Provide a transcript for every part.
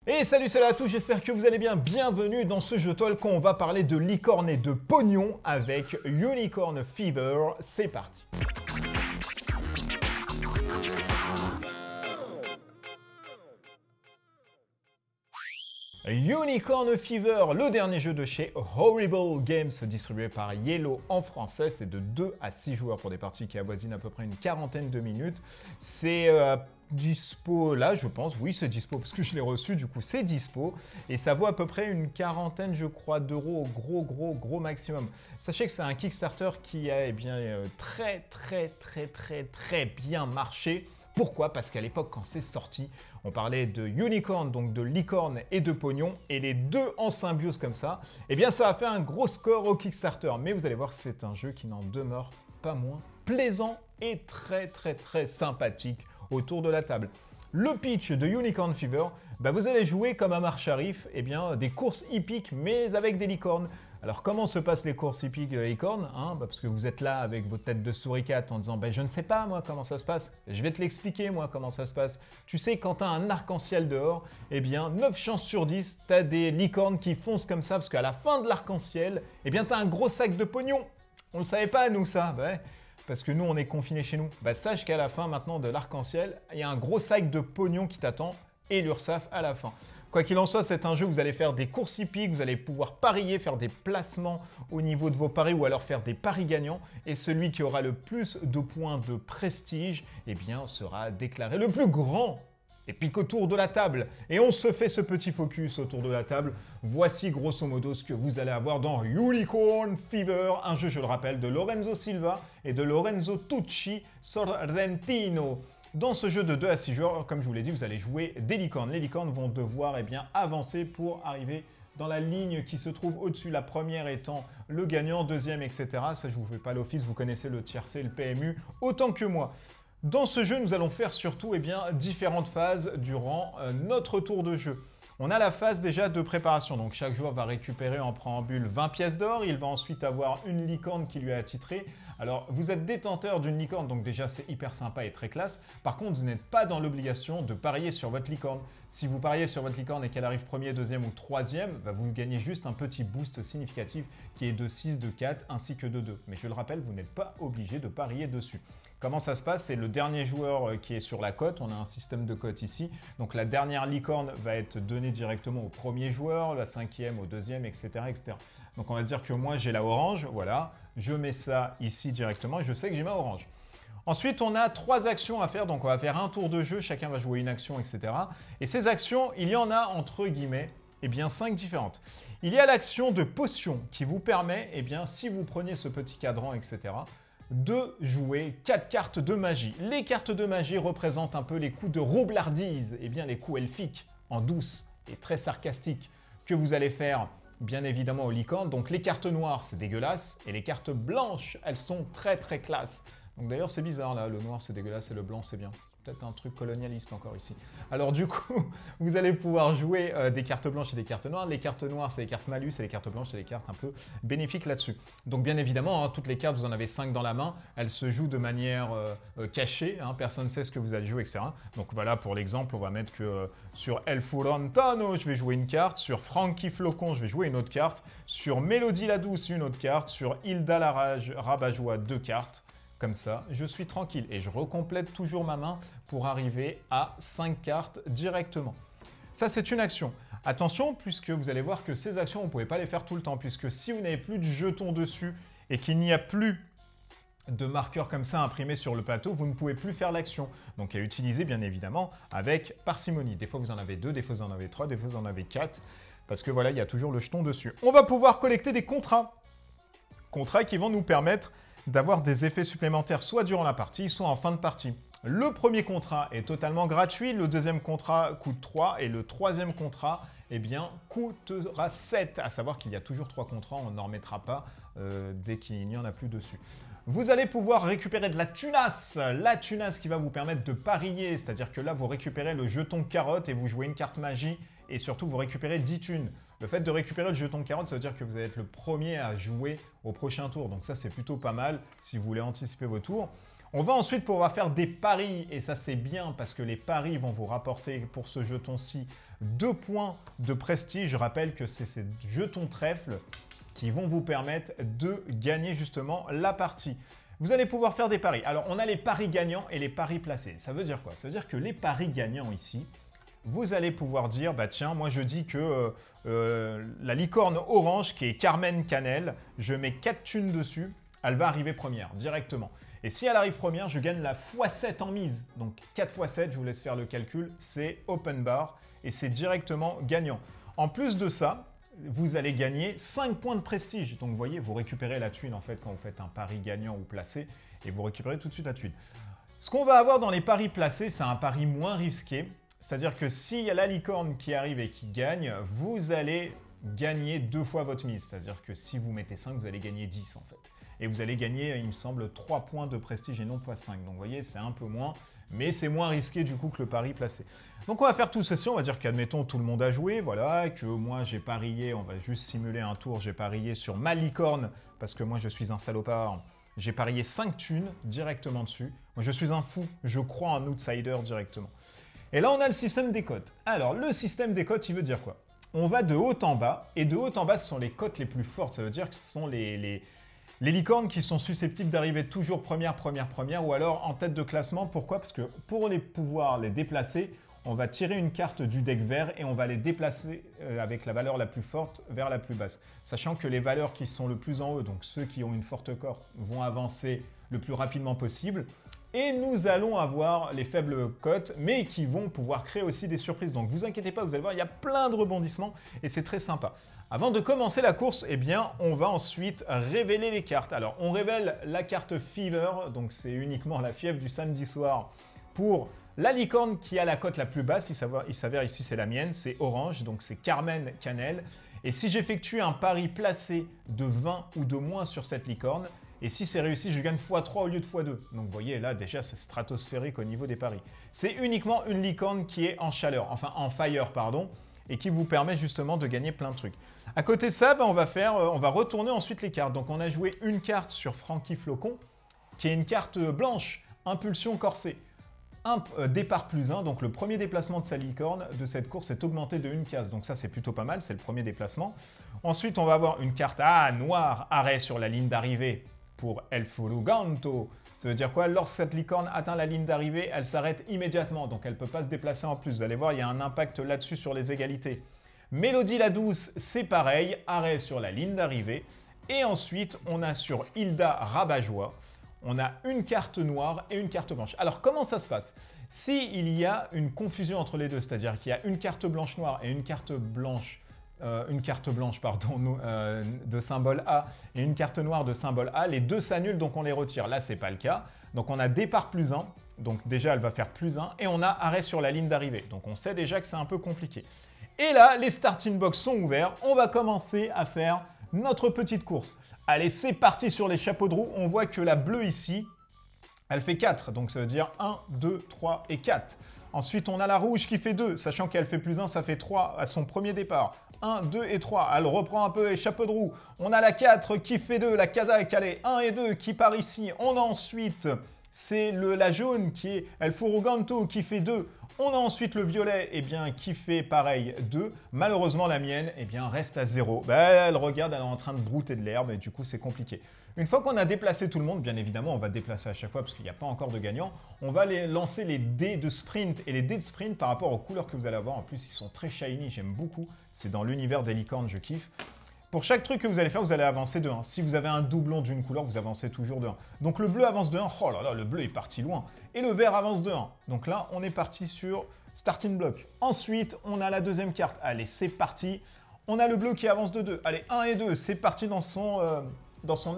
Et salut à tous, j'espère que vous allez bien. Bienvenue dans ce jeu talk où on va parler de licorne et de pognon avec Unicorn Fever. C'est parti. Unicorn Fever, le dernier jeu de chez Horrible Games, distribué par Yellow en français. C'est de 2 à 6 joueurs pour des parties qui avoisinent à peu près une quarantaine de minutes. C'est dispo là, je pense. Oui, c'est dispo parce que je l'ai reçu, du coup c'est dispo. Et ça vaut à peu près une quarantaine, je crois, d'euros au gros maximum. Sachez que c'est un Kickstarter qui a très bien marché. Pourquoi? Parce qu'à l'époque, quand c'est sorti, on parlait de unicorn, donc de licorne et de pognon, et les deux en symbiose comme ça, eh bien ça a fait un gros score au Kickstarter. Mais vous allez voir que c'est un jeu qui n'en demeure pas moins plaisant et très sympathique autour de la table. Le pitch de Unicorn Fever, vous allez jouer comme un marche-arrif, des courses hippiques mais avec des licornes. Alors comment se passent les courses hippiques de licorne parce que vous êtes là avec votre tête de souricate en disant je ne sais pas moi comment ça se passe. Je vais te l'expliquer moi comment ça se passe. Tu sais quand tu as un arc-en-ciel dehors, 9 chances sur 10, tu as des licornes qui foncent comme ça parce qu'à la fin de l'arc-en-ciel, tu as un gros sac de pognon. On ne le savait pas nous ça, parce que nous on est confinés chez nous. Sache qu'à la fin maintenant de l'arc-en-ciel, il y a un gros sac de pognon qui t'attend et l'URSSAF à la fin. Quoi qu'il en soit, c'est un jeu où vous allez faire des courses hippiques, vous allez pouvoir parier, faire des placements au niveau de vos paris ou alors faire des paris gagnants. Et celui qui aura le plus de points de prestige, sera déclaré le plus grand épique autour de la table. Et on se fait ce petit focus autour de la table. Voici grosso modo ce que vous allez avoir dans Unicorn Fever, un jeu, je le rappelle, de Lorenzo Silva et de Lorenzo Tucci Sorrentino. Dans ce jeu de 2 à 6 joueurs, comme je vous l'ai dit, vous allez jouer des licornes. Les licornes vont devoir avancer pour arriver dans la ligne qui se trouve au-dessus. La première étant le gagnant, deuxième, etc. Ça, je ne vous fais pas l'office, vous connaissez le tiercé, le PMU, autant que moi. Dans ce jeu, nous allons faire surtout différentes phases durant notre tour de jeu. On a la phase déjà de préparation, donc chaque joueur va récupérer en préambule 20 pièces d'or, il va ensuite avoir une licorne qui lui est attitrée. Alors vous êtes détenteur d'une licorne, donc déjà c'est hyper sympa et très classe. Par contre, vous n'êtes pas dans l'obligation de parier sur votre licorne. Si vous pariez sur votre licorne et qu'elle arrive premier, deuxième ou troisième, vous gagnez juste un petit boost significatif qui est de 6, de 4 ainsi que de 2. Mais je le rappelle, vous n'êtes pas obligé de parier dessus. Comment ça se passe? C'est le dernier joueur qui est sur la cote. On a un système de cote ici. Donc la dernière licorne va être donnée directement au premier joueur, la cinquième au deuxième, etc., etc. Donc on va dire que moi j'ai la orange, voilà. Je mets ça ici directement et je sais que j'ai ma orange. Ensuite, on a 3 actions à faire. Donc on va faire un tour de jeu, chacun va jouer une action, etc. Et ces actions, il y en a entre guillemets 5 différentes. Il y a l'action de potion qui vous permet, si vous preniez ce petit cadran, etc., de jouer 4 cartes de magie. Les cartes de magie représentent un peu les coups de roublardise, les coups elfiques, en douce et très sarcastiques, que vous allez faire, bien évidemment, aux licornes. Donc les cartes noires, c'est dégueulasse, et les cartes blanches, elles sont très classe. Donc d'ailleurs, c'est bizarre, là, le noir, c'est dégueulasse, et le blanc, c'est bien. Peut-être un truc colonialiste encore ici. Alors du coup, vous allez pouvoir jouer des cartes blanches et des cartes noires. Les cartes noires, c'est les cartes malus, et les cartes blanches, c'est les cartes un peu bénéfiques là-dessus. Donc bien évidemment, toutes les cartes, vous en avez 5 dans la main. Elles se jouent de manière cachée. Personne ne sait ce que vous allez jouer, etc. Donc voilà, pour l'exemple, on va mettre que sur El Furantano, je vais jouer une carte. Sur Frankie Flocon, je vais jouer une autre carte. Sur Mélodie la Douce, une autre carte. Sur Hilda la Rabat-Joie, 2 cartes. Comme ça, je suis tranquille et je recomplète toujours ma main pour arriver à 5 cartes directement. Ça, c'est une action. Attention, puisque vous allez voir que ces actions, vous ne pouvez pas les faire tout le temps, puisque si vous n'avez plus de jetons dessus et qu'il n'y a plus de marqueurs comme ça imprimés sur le plateau, vous ne pouvez plus faire l'action. Donc, à utiliser, bien évidemment, avec parcimonie. Des fois, vous en avez 2, des fois, vous en avez 3, des fois, vous en avez 4, parce que voilà, il y a toujours le jeton dessus. On va pouvoir collecter des contrats. Contrats qui vont nous permettre d'avoir des effets supplémentaires soit durant la partie, soit en fin de partie. Le premier contrat est totalement gratuit, le deuxième contrat coûte 3 et le troisième contrat coûtera 7. À savoir qu'il y a toujours 3 contrats, on n'en remettra pas dès qu'il n'y en a plus dessus. Vous allez pouvoir récupérer de la tunasse qui va vous permettre de parier, c'est-à-dire que là vous récupérez le jeton carotte et vous jouez une carte magie et surtout vous récupérez 10 thunes. Le fait de récupérer le jeton carotte, ça veut dire que vous allez être le premier à jouer au prochain tour. Donc ça, c'est plutôt pas mal si vous voulez anticiper vos tours. On va ensuite pouvoir faire des paris, et ça c'est bien parce que les paris vont vous rapporter pour ce jeton-ci 2 points de prestige. Je rappelle que c'est ces jetons trèfle qui vont vous permettre de gagner justement la partie. Vous allez pouvoir faire des paris. Alors, on a les paris gagnants et les paris placés. Ça veut dire quoi? Ça veut dire que les paris gagnants ici, vous allez pouvoir dire, bah tiens, moi je dis que la licorne orange qui est Carmen Cannelle, je mets 4 thunes dessus, elle va arriver première directement. Et si elle arrive première, je gagne la x7 en mise. Donc 4 x 7, je vous laisse faire le calcul, c'est open bar et c'est directement gagnant. En plus de ça, vous allez gagner 5 points de prestige. Donc vous voyez, vous récupérez la thune en fait quand vous faites un pari gagnant ou placé et vous récupérez tout de suite la thune. Ce qu'on va avoir dans les paris placés, c'est un pari moins risqué. C'est-à-dire que s'il y a la licorne qui arrive et qui gagne, vous allez gagner 2 fois votre mise. C'est-à-dire que si vous mettez 5, vous allez gagner 10 en fait. Et vous allez gagner, il me semble, 3 points de prestige et non pas 5. Donc vous voyez, c'est un peu moins, mais c'est moins risqué du coup que le pari placé. Donc on va faire tout ceci, on va dire qu'admettons tout le monde a joué, voilà, que moi j'ai parié, on va juste simuler un tour, j'ai parié sur ma licorne, parce que moi je suis un salopard, j'ai parié 5 thunes directement dessus. Moi je suis un fou, je crois en outsider directement. Et là on a le système des cotes. Alors le système des cotes, il veut dire quoi? On va de haut en bas, et de haut en bas ce sont les cotes les plus fortes, ça veut dire que ce sont les licornes qui sont susceptibles d'arriver toujours première, ou alors en tête de classement. Pourquoi? Parce que pour pouvoir les déplacer, on va tirer une carte du deck vert et on va les déplacer avec la valeur la plus forte vers la plus basse. Sachant que les valeurs qui sont le plus en haut, donc ceux qui ont une forte cote, vont avancer le plus rapidement possible. Et nous allons avoir les faibles cotes, mais qui vont pouvoir créer aussi des surprises. Donc vous inquiétez pas, vous allez voir, il y a plein de rebondissements et c'est très sympa. Avant de commencer la course, eh bien, on va ensuite révéler les cartes. Alors, on révèle la carte Fever, donc c'est uniquement la fièvre du samedi soir pour la licorne qui a la cote la plus basse. Il s'avère ici, c'est la mienne, c'est orange, donc c'est Carmen Cannelle. Et si j'effectue un pari placé de 20 ou de moins sur cette licorne, et si c'est réussi, je gagne x3 au lieu de x2. Donc vous voyez, là déjà, c'est stratosphérique au niveau des paris. C'est uniquement une licorne qui est en chaleur, enfin en fire, pardon, et qui vous permet justement de gagner plein de trucs. À côté de ça, ben, on va retourner ensuite les cartes. Donc on a joué une carte sur Frankie Flocon, qui est une carte blanche, Impulsion Corsée. Départ plus 1, donc le premier déplacement de sa licorne de cette course est augmenté de 1 case. Donc ça, c'est plutôt pas mal, c'est le premier déplacement. Ensuite, on va avoir une carte noire, arrêt sur la ligne d'arrivée pour El Furuganto. Ça veut dire quoi? Lorsque cette licorne atteint la ligne d'arrivée, elle s'arrête immédiatement, donc elle ne peut pas se déplacer en plus. Vous allez voir, il y a un impact là-dessus sur les égalités. Mélodie la douce, c'est pareil, arrêt sur la ligne d'arrivée. Et ensuite, on a sur Hilda Rabat-Joie, on a une carte noire et une carte blanche. Alors, comment ça se passe? S'il y a une confusion entre les deux, c'est-à-dire qu'il y a une carte blanche noire et une carte blanche de symbole A et une carte noire de symbole A, les deux s'annulent, donc on les retire. Là, c'est pas le cas. Donc on a départ plus 1, donc déjà elle va faire plus 1, et on a arrêt sur la ligne d'arrivée. Donc on sait déjà que c'est un peu compliqué. Et là, les starting box sont ouverts, on va commencer à faire notre petite course. Allez, c'est parti sur les chapeaux de roue. On voit que la bleue ici, elle fait 4, donc ça veut dire 1, 2, 3 et 4. Ensuite, on a la rouge qui fait 2, sachant qu'elle fait plus 1, ça fait 3 à son premier départ. 1, 2 et 3, elle reprend un peu les chapeaux de roue. On a la 4 qui fait 2, la Kazakh, allez, 1 et 2 qui part ici. On a ensuite, c'est la jaune qui est El Furuganto qui fait 2. On a ensuite le violet, eh bien, qui fait pareil 2. Malheureusement, la mienne, eh bien, reste à 0. Ben, elle regarde, elle est en train de brouter de l'herbe et du coup, c'est compliqué. Une fois qu'on a déplacé tout le monde, bien évidemment, on va déplacer à chaque fois parce qu'il n'y a pas encore de gagnant. On va lancer les dés de sprint. Et les dés de sprint, par rapport aux couleurs que vous allez avoir, en plus, ils sont très shiny, j'aime beaucoup. C'est dans l'univers des licornes, je kiffe. Pour chaque truc que vous allez faire, vous allez avancer de 1. Si vous avez un doublon d'une couleur, vous avancez toujours de 1. Donc le bleu avance de 1. Oh là là, le bleu est parti loin. Et le vert avance de 1. Donc là, on est parti sur starting block. Ensuite, on a la deuxième carte. Allez, c'est parti. On a le bleu qui avance de 2. Allez, 1 et 2, c'est parti dans son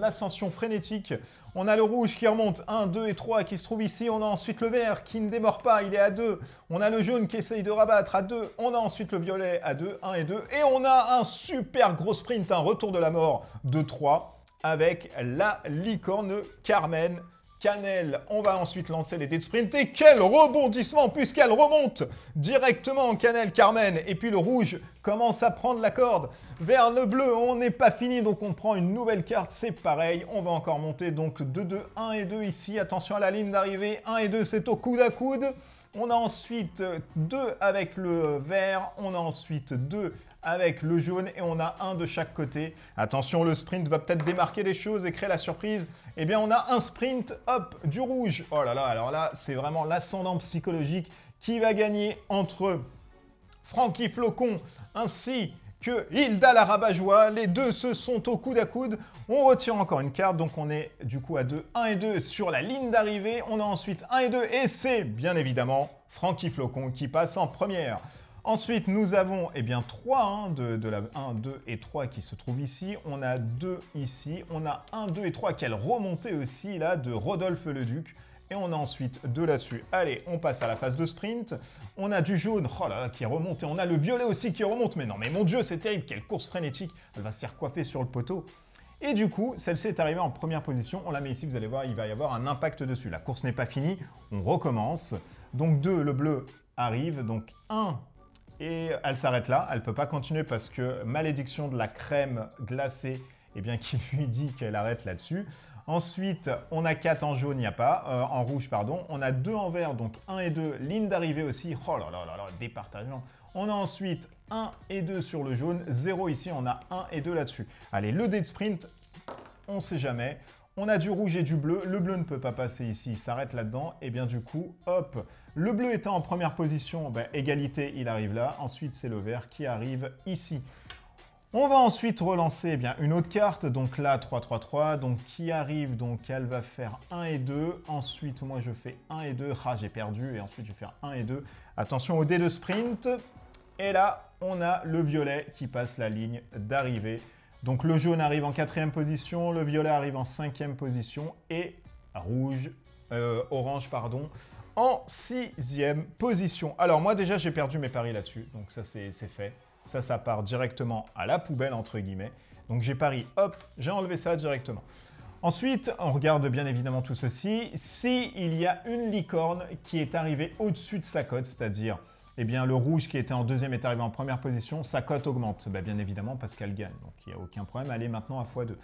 ascension frénétique. On a le rouge qui remonte, 1, 2 et 3 qui se trouve ici. On a ensuite le vert qui ne démord pas, il est à 2. On a le jaune qui essaye de rabattre à 2. On a ensuite le violet à 2, 1 et 2. Et on a un super gros sprint, un retour de la mort de 3 avec la licorne Carmen cannelle. On va ensuite lancer les dés de sprint. Et quel rebondissement puisqu'elle remonte directement en cannelle, Carmen. Et puis le rouge commence à prendre la corde vers le bleu. On n'est pas fini, donc on prend une nouvelle carte. C'est pareil, on va encore monter. Donc 2-2, 1 et 2 ici. Attention à la ligne d'arrivée. 1 et 2, c'est au coude à coude. On a ensuite 2 avec le vert. On a ensuite 2 avec le jaune et on a un de chaque côté. Attention, le sprint va peut-être démarquer les choses et créer la surprise. Eh bien, on a un sprint, hop, du rouge. Oh là là, alors là, c'est vraiment l'ascendant psychologique qui va gagner entre Frankie Flocon ainsi que Hilda la Rabat-Joie. Les deux se sont au coude à coude. On retire encore une carte, donc on est du coup à 2, 1 et 2 sur la ligne d'arrivée. On a ensuite 1 et 2 et c'est bien évidemment Frankie Flocon qui passe en première. Ensuite, nous avons eh bien 3, hein, de la 1, 2 et 3 qui se trouvent ici. On a 2 ici. On a 1, 2 et 3, quelle remontée aussi là de Rodolphe le Duc. Et on a ensuite 2 là-dessus. Allez, on passe à la phase de sprint. On a du jaune, oh là là, qui est remonté. On a le violet aussi qui remonte. Mais non, mais mon Dieu, c'est terrible. Quelle course frénétique. Elle va se faire coiffer sur le poteau. Et du coup, celle-ci est arrivée en première position. On la met ici, vous allez voir, il va y avoir un impact dessus. La course n'est pas finie. On recommence. Donc 2, le bleu arrive. Donc 1... Et elle s'arrête là, elle ne peut pas continuer parce que malédiction de la crème glacée, eh bien, qui lui dit qu'elle arrête là-dessus. Ensuite, on a 4 en jaune, il n'y a pas, en rouge, pardon. On a 2 en vert, donc 1 et 2, ligne d'arrivée aussi. Oh là là là là, départageant. On a ensuite 1 et 2 sur le jaune, 0 ici, on a 1 et 2 là-dessus. Allez, le dé de sprint, on ne sait jamais. On a du rouge et du bleu. Le bleu ne peut pas passer ici, il s'arrête là-dedans. Et bien du coup, hop, le bleu étant en première position, ben, égalité, il arrive là. Ensuite, c'est le vert qui arrive ici. On va ensuite relancer eh bien, une autre carte. Donc là, 3, 3, 3. Donc qui arrive, donc elle va faire 1 et 2. Ensuite, moi, je fais 1 et 2. Ah, j'ai perdu. Et ensuite, je vais faire 1 et 2. Attention au dé de sprint. Et là, on a le violet qui passe la ligne d'arrivée. Donc le jaune arrive en 4e position, le violet arrive en 5e position et orange pardon, en 6e position. Alors moi déjà j'ai perdu mes paris là-dessus, donc ça c'est fait. Ça part directement à la poubelle entre guillemets. Donc j'ai pari, hop, j'ai enlevé ça directement. Ensuite, on regarde bien évidemment tout ceci. Si il y a une licorne qui est arrivée au-dessus de sa cote, c'est-à-dire eh bien, le rouge qui était en 2e est arrivé en première position, sa cote augmente, ben, bien évidemment parce qu'elle gagne, donc il n'y a aucun problème, elle est maintenant à x2.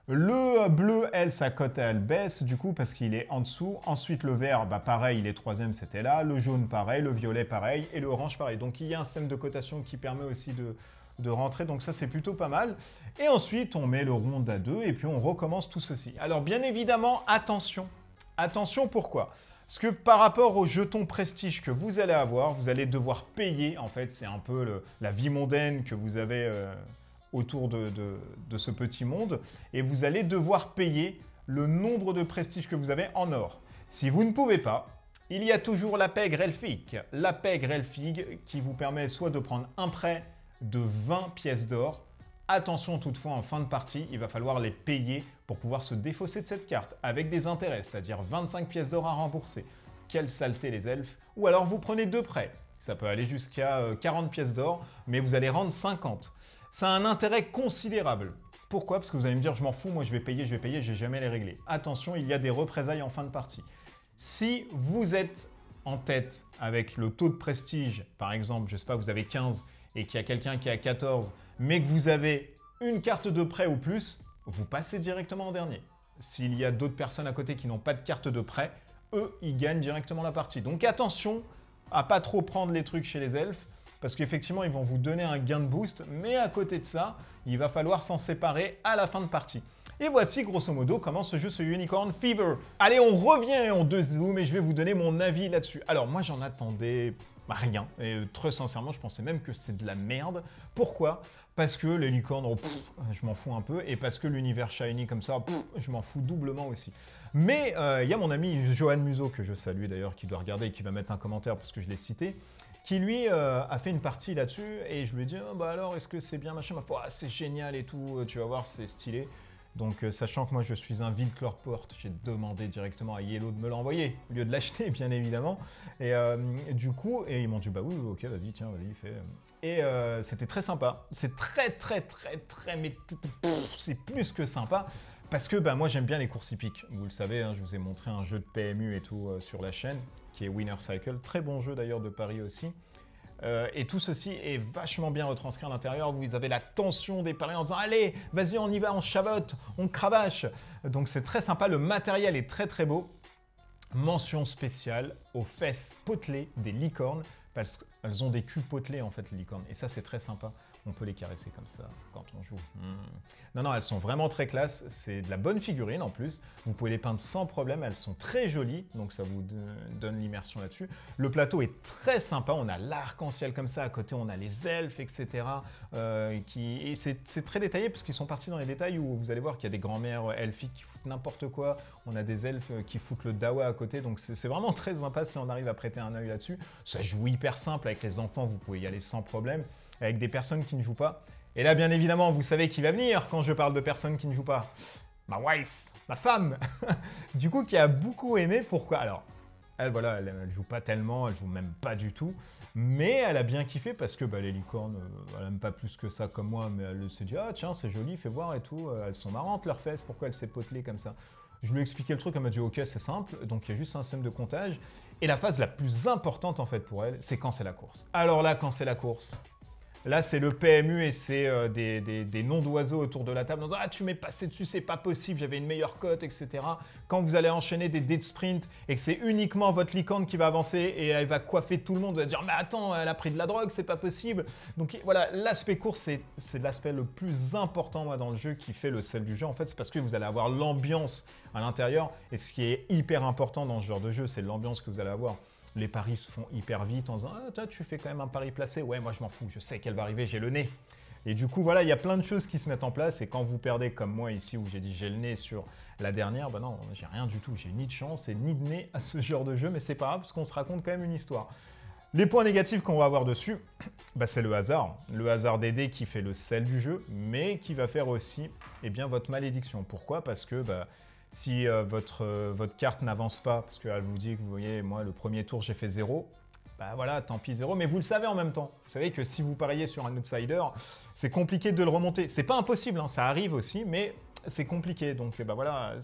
Le bleu, elle, sa cote, elle baisse du coup parce qu'il est en dessous. Ensuite, le vert, bah, pareil, il est 3e, c'était là. Le jaune, pareil. Le violet, pareil. Et le orange, pareil. Donc, il y a un système de cotation qui permet aussi de rentrer. Donc, ça, c'est plutôt pas mal. Et ensuite, on met le rond à 2 et puis on recommence tout ceci. Alors, bien évidemment, attention. Attention, pourquoi ? Parce que par rapport aux jetons prestige que vous allez avoir, vous allez devoir payer. En fait, c'est un peu la vie mondaine que vous avez autour de ce petit monde. Et vous allez devoir payer le nombre de prestiges que vous avez en or. Si vous ne pouvez pas, il y a toujours la pègre elfique. La pègre elfique qui vous permet soit de prendre un prêt de 20 pièces d'or. Attention toutefois, en fin de partie, il va falloir les payer pour pouvoir se défausser de cette carte avec des intérêts, c'est-à-dire 25 pièces d'or à rembourser. Quelle saleté les elfes. Ou alors vous prenez 2 prêts. Ça peut aller jusqu'à 40 pièces d'or, mais vous allez rendre 50. Ça a un intérêt considérable. Pourquoi? Parce que vous allez me dire, je m'en fous, moi je vais payer, j'ai jamais les réglés. Attention, il y a des représailles en fin de partie. Si vous êtes en tête avec le taux de prestige, par exemple, je sais pas, vous avez 15 et qu'il y a quelqu'un qui a 14, mais que vous avez une carte de prêt ou plus, vous passez directement en dernier. S'il y a d'autres personnes à côté qui n'ont pas de carte de prêt, eux, ils gagnent directement la partie. Donc attention à pas trop prendre les trucs chez les elfes, parce qu'effectivement, ils vont vous donner un gain de boost, mais à côté de ça, il va falloir s'en séparer à la fin de partie. Et voici grosso modo comment se joue ce Unicorn Fever. Allez, on revient en 2 zooms et je vais vous donner mon avis là-dessus. Alors moi, j'en attendais rien. Et très sincèrement, je pensais même que c'était de la merde. Pourquoi? Parce que les licornes, oh, je m'en fous un peu. Et parce que l'univers shiny comme ça, je m'en fous doublement aussi. Mais il y a mon ami Johan Museau, que je salue d'ailleurs, qui doit regarder et qui va mettre un commentaire parce que je l'ai cité, qui lui a fait une partie là-dessus. Et je lui ai dit, oh, bah alors, est-ce que c'est bien machin? Ma foi, c'est génial et tout, tu vas voir, c'est stylé. Donc, sachant que moi, je suis un vide Clorport, j'ai demandé directement à Yellow de me l'envoyer, au lieu de l'acheter, bien évidemment. Et du coup, ils m'ont dit, bah oui, ok, vas-y, tiens, vas-y, fais. Et c'était très sympa. C'est très, mais c'est plus que sympa. Parce que bah, moi j'aime bien les courses hippiques. Vous le savez, hein, je vous ai montré un jeu de PMU et tout sur la chaîne, qui est Winner Cycle. Très bon jeu d'ailleurs de Paris aussi. Et tout ceci est vachement bien retranscrit à l'intérieur. Vous avez la tension des paris en disant « Allez, vas-y, on y va, on chavote, on cravache ». Donc c'est très sympa, le matériel est très très beau. Mention spéciale aux fesses potelées des licornes, parce qu'elles ont des culs potelés en fait les licornes. Et ça c'est très sympa. On peut les caresser comme ça quand on joue. Non, non, elles sont vraiment très classe. C'est de la bonne figurine en plus. Vous pouvez les peindre sans problème. Elles sont très jolies, donc ça vous donne l'immersion là-dessus. Le plateau est très sympa. On a l'arc-en-ciel comme ça. À côté, on a les elfes, etc. Et c'est très détaillé parce qu'ils sont partis dans les détails où vous allez voir qu'il y a des grands-mères elfiques qui foutent n'importe quoi. On a des elfes qui foutent le dawa à côté. Donc c'est vraiment très sympa si on arrive à prêter un œil là-dessus. Ça joue hyper simple. Avec les enfants, vous pouvez y aller sans problème. Avec des personnes qui ne jouent pas. Et là, bien évidemment, vous savez qui va venir quand je parle de personnes qui ne jouent pas. Ma wife, ma femme. Du coup, qui a beaucoup aimé. Pourquoi? Alors, elle, voilà, elle joue pas tellement, elle joue même pas du tout. Mais elle a bien kiffé parce que bah, les licornes, elle aime pas plus que ça comme moi, mais elle s'est dit, ah tiens, c'est joli, fais voir et tout. Elles sont marrantes, leurs fesses, pourquoi elles s'est potelées comme ça? Je lui ai expliqué le truc, elle m'a dit, ok, c'est simple. Donc, il y a juste un système de comptage. Et la phase la plus importante, en fait, pour elle, c'est quand c'est la course. Alors là, quand c'est la course... Là, c'est le PMU et c'est des noms d'oiseaux autour de la table en disant « Ah, tu m'es passé dessus, c'est pas possible, j'avais une meilleure cote, etc. » Quand vous allez enchaîner des dés de sprint et que c'est uniquement votre licorne qui va avancer et elle va coiffer tout le monde, vous allez dire « Mais attends, elle a pris de la drogue, c'est pas possible. » Donc voilà, l'aspect course, c'est l'aspect le plus important moi, dans le jeu qui fait le sel du jeu. En fait, c'est parce que vous allez avoir l'ambiance à l'intérieur et ce qui est hyper important dans ce genre de jeu, c'est l'ambiance que vous allez avoir. Les paris se font hyper vite en disant « Ah, toi, tu fais quand même un pari placé. Ouais, moi, je m'en fous. Je sais qu'elle va arriver. J'ai le nez. » Et du coup, voilà, il y a plein de choses qui se mettent en place. Et quand vous perdez, comme moi ici, où j'ai dit j'ai le nez sur la dernière, bah non, j'ai rien du tout. J'ai ni de chance et ni de nez à ce genre de jeu. Mais c'est pas grave, parce qu'on se raconte quand même une histoire. Les points négatifs qu'on va avoir dessus, bah, c'est le hasard. Le hasard des dés qui fait le sel du jeu, mais qui va faire aussi eh bien, votre malédiction. Pourquoi? Parce que... Bah, si votre carte n'avance pas, parce qu'elle vous dit que vous voyez, moi, le premier tour, j'ai fait 0, bah voilà, tant pis 0, mais vous le savez en même temps. Vous savez que si vous pariez sur un outsider, c'est compliqué de le remonter. C'est pas impossible, hein, ça arrive aussi, mais c'est compliqué. Donc bah voilà,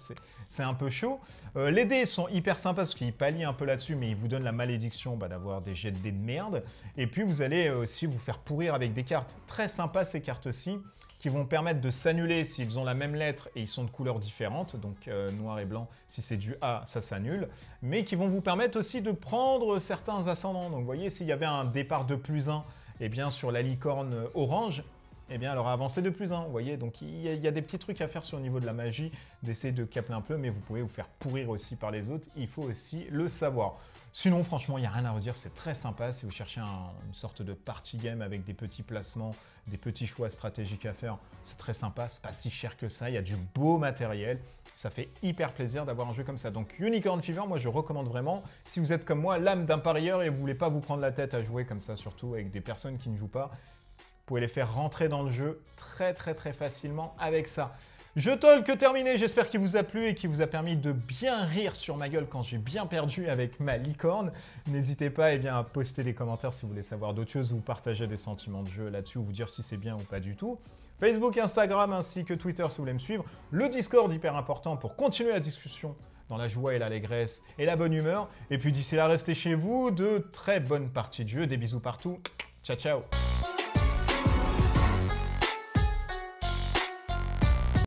c'est un peu chaud. Les dés sont hyper sympas parce qu'ils pallient un peu là-dessus, mais ils vous donnent la malédiction bah, d'avoir des jets de dés de merde. Et puis vous allez aussi vous faire pourrir avec des cartes. Très sympas ces cartes-ci, qui vont permettre de s'annuler s'ils ont la même lettre et ils sont de couleurs différentes, donc noir et blanc, si c'est du A, ça s'annule, mais qui vont vous permettre aussi de prendre certains ascendants. Donc vous voyez, s'il y avait un départ de +1, eh bien sur la licorne orange, eh bien elle aura avancé de +1, vous voyez. Donc il y a des petits trucs à faire sur le niveau de la magie, d'essayer de capter un peu, mais vous pouvez vous faire pourrir aussi par les autres, il faut aussi le savoir. Sinon, franchement, il n'y a rien à redire, c'est très sympa. Si vous cherchez une sorte de party game avec des petits placements, des petits choix stratégiques à faire, c'est très sympa. C'est pas si cher que ça, il y a du beau matériel. Ça fait hyper plaisir d'avoir un jeu comme ça. Donc Unicorn Fever, moi je recommande vraiment. Si vous êtes comme moi, l'âme d'un parieur et vous voulez pas vous prendre la tête à jouer comme ça, surtout avec des personnes qui ne jouent pas, vous pouvez les faire rentrer dans le jeu très facilement avec ça. Je talk terminé, j'espère qu'il vous a plu et qu'il vous a permis de bien rire sur ma gueule quand j'ai bien perdu avec ma licorne. N'hésitez pas à poster des commentaires si vous voulez savoir d'autres choses ou partager des sentiments de jeu là-dessus ou vous dire si c'est bien ou pas du tout. Facebook, Instagram ainsi que Twitter si vous voulez me suivre. Le Discord hyper important pour continuer la discussion dans la joie et l'allégresse et la bonne humeur. Et puis d'ici là, restez chez vous, de très bonnes parties de jeu, des bisous partout. Ciao ciao.